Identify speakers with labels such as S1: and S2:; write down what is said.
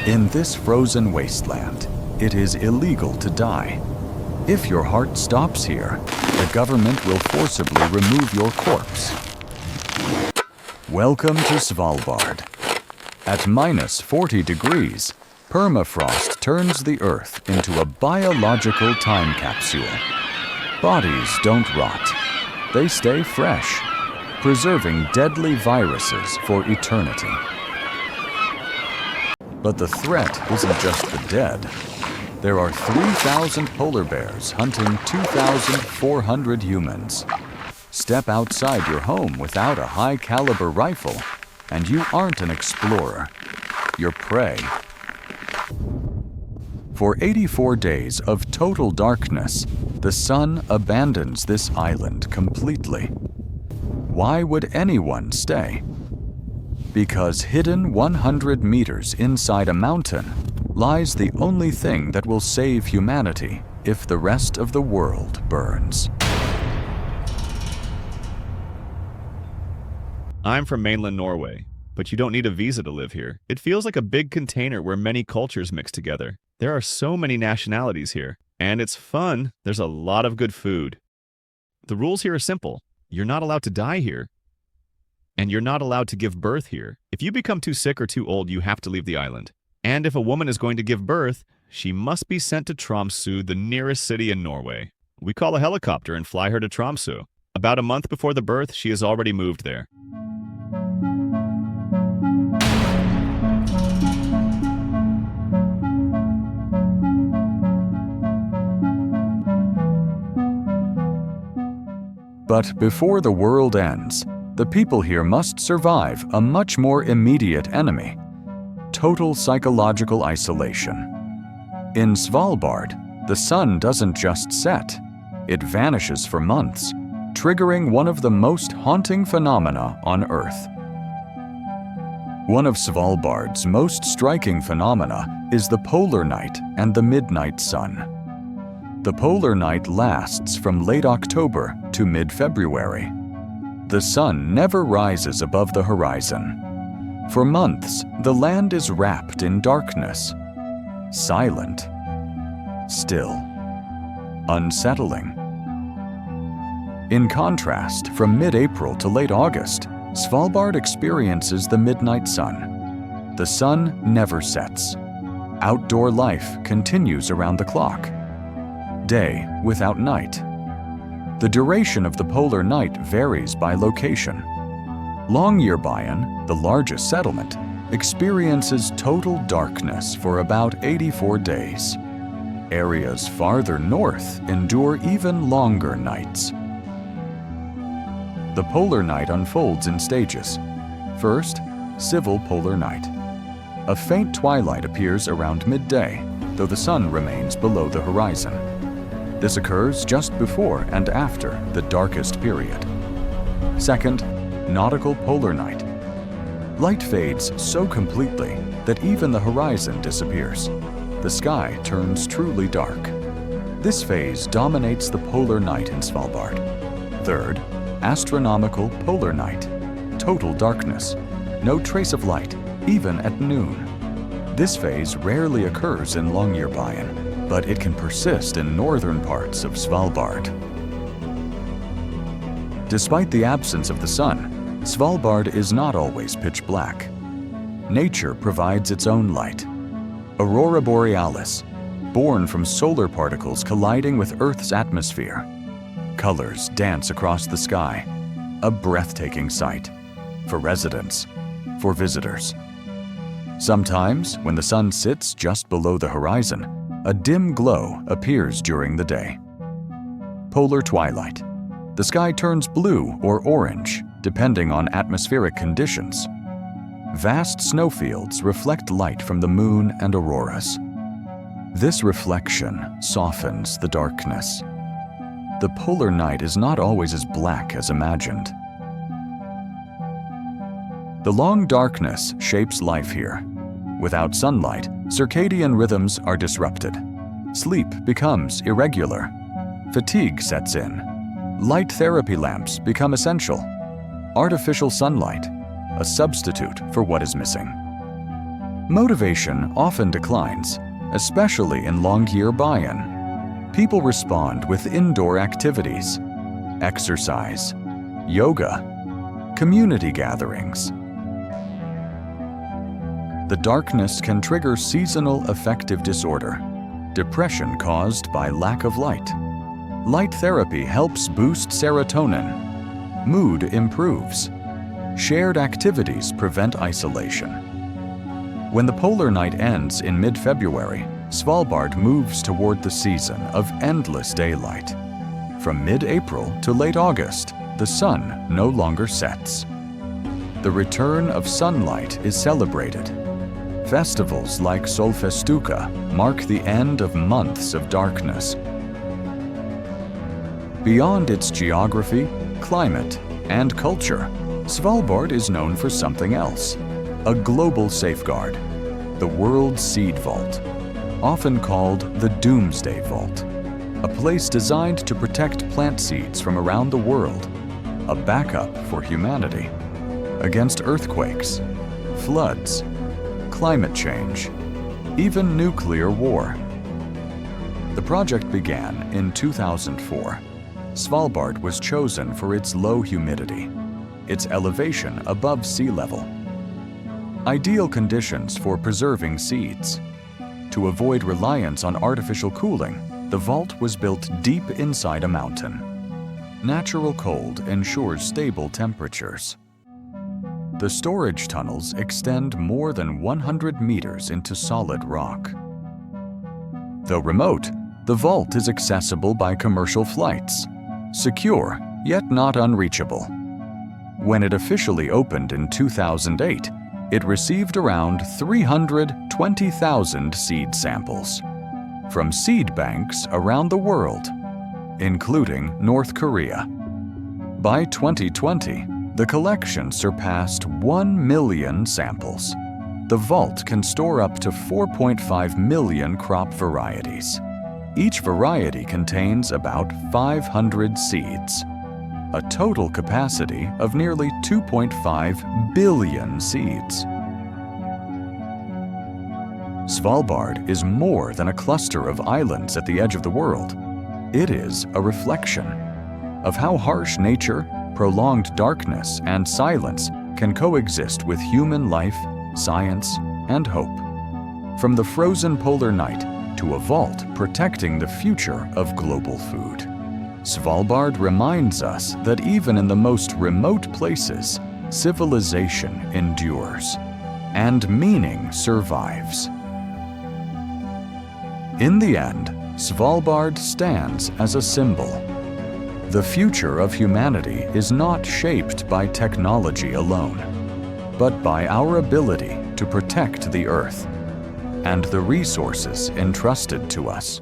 S1: In this frozen wasteland, it is illegal to die. If your heart stops here, the government will forcibly remove your corpse. Welcome to Svalbard. At minus 40 degrees, permafrost turns the Earth into a biological time capsule. Bodies don't rot. They stay fresh, preserving deadly viruses for eternity. But the threat isn't just the dead. There are 3,000 polar bears hunting 2,400 humans. Step outside your home without a high-caliber rifle, and you aren't an explorer. You're prey. For 84 days of total darkness, the sun abandons this island completely. Why would anyone stay? Because hidden 100 meters inside a mountain lies the only thing that will save humanity if the rest of the world burns.
S2: I'm from mainland Norway, but you don't need a visa to live here. It feels like a big container where many cultures mix together. There are so many nationalities here, and it's fun. There's a lot of good food. The rules here are simple. You're not allowed to die here, and you're not allowed to give birth here. If you become too sick or too old, you have to leave the island. And if a woman is going to give birth, she must be sent to Tromsø, the nearest city in Norway. We call a helicopter and fly her to Tromsø. About a month before the birth, she has already moved there.
S1: But before the world ends, the people here must survive a much more immediate enemy: total psychological isolation. In Svalbard, the sun doesn't just set, it vanishes for months, triggering one of the most haunting phenomena on Earth. One of Svalbard's most striking phenomena is the polar night and the midnight sun. The polar night lasts from late October to mid-February. The sun never rises above the horizon. For months, the land is wrapped in darkness. Silent. Still. Unsettling. In contrast, from mid-April to late August, Svalbard experiences the midnight sun. The sun never sets. Outdoor life continues around the clock. Day without night. The duration of the polar night varies by location. Longyearbyen, the largest settlement, experiences total darkness for about 84 days. Areas farther north endure even longer nights. The polar night unfolds in stages. First, civil polar night. A faint twilight appears around midday, though the sun remains below the horizon. This occurs just before and after the darkest period. Second, nautical polar night. Light fades so completely that even the horizon disappears. The sky turns truly dark. This phase dominates the polar night in Svalbard. Third, astronomical polar night. Total darkness. No trace of light, even at noon. This phase rarely occurs in Longyearbyen, but it can persist in northern parts of Svalbard. Despite the absence of the sun, Svalbard is not always pitch black. Nature provides its own light. Aurora borealis, born from solar particles colliding with Earth's atmosphere. Colors dance across the sky, a breathtaking sight for residents, for visitors. Sometimes, when the sun sits just below the horizon, a dim glow appears during the day. Polar twilight. The sky turns blue or orange, depending on atmospheric conditions. Vast snowfields reflect light from the moon and auroras. This reflection softens the darkness. The polar night is not always as black as imagined. The long darkness shapes life here. Without sunlight, circadian rhythms are disrupted. Sleep becomes irregular. Fatigue sets in. Light therapy lamps become essential. Artificial sunlight, a substitute for what is missing. Motivation often declines, especially in Longyearbyen. People respond with indoor activities, exercise, yoga, community gatherings. The darkness can trigger seasonal affective disorder, depression caused by lack of light. Light therapy helps boost serotonin. Mood improves. Shared activities prevent isolation. When the polar night ends in mid-February, Svalbard moves toward the season of endless daylight. From mid-April to late August, the sun no longer sets. The return of sunlight is celebrated. Festivals like Solfestuka mark the end of months of darkness. Beyond its geography, climate, and culture, Svalbard is known for something else: a global safeguard, the World Seed Vault, often called the Doomsday Vault, a place designed to protect plant seeds from around the world, a backup for humanity against earthquakes, floods, climate change, even nuclear war. The project began in 2004. Svalbard was chosen for its low humidity, its elevation above sea level, ideal conditions for preserving seeds. To avoid reliance on artificial cooling, the vault was built deep inside a mountain. Natural cold ensures stable temperatures. The storage tunnels extend more than 100 meters into solid rock. Though remote, the vault is accessible by commercial flights, secure yet not unreachable. When it officially opened in 2008, it received around 320,000 seed samples from seed banks around the world, including North Korea. By 2020, the collection surpassed 1 million samples. The vault can store up to 4.5 million crop varieties. Each variety contains about 500 seeds, a total capacity of nearly 2.5 billion seeds. Svalbard is more than a cluster of islands at the edge of the world. It is a reflection of how harsh nature, prolonged darkness, and silence can coexist with human life, science, and hope. From the frozen polar night to a vault protecting the future of global food, Svalbard reminds us that even in the most remote places, civilization endures and meaning survives. In the end, Svalbard stands as a symbol. The future of humanity is not shaped by technology alone, but by our ability to protect the Earth and the resources entrusted to us.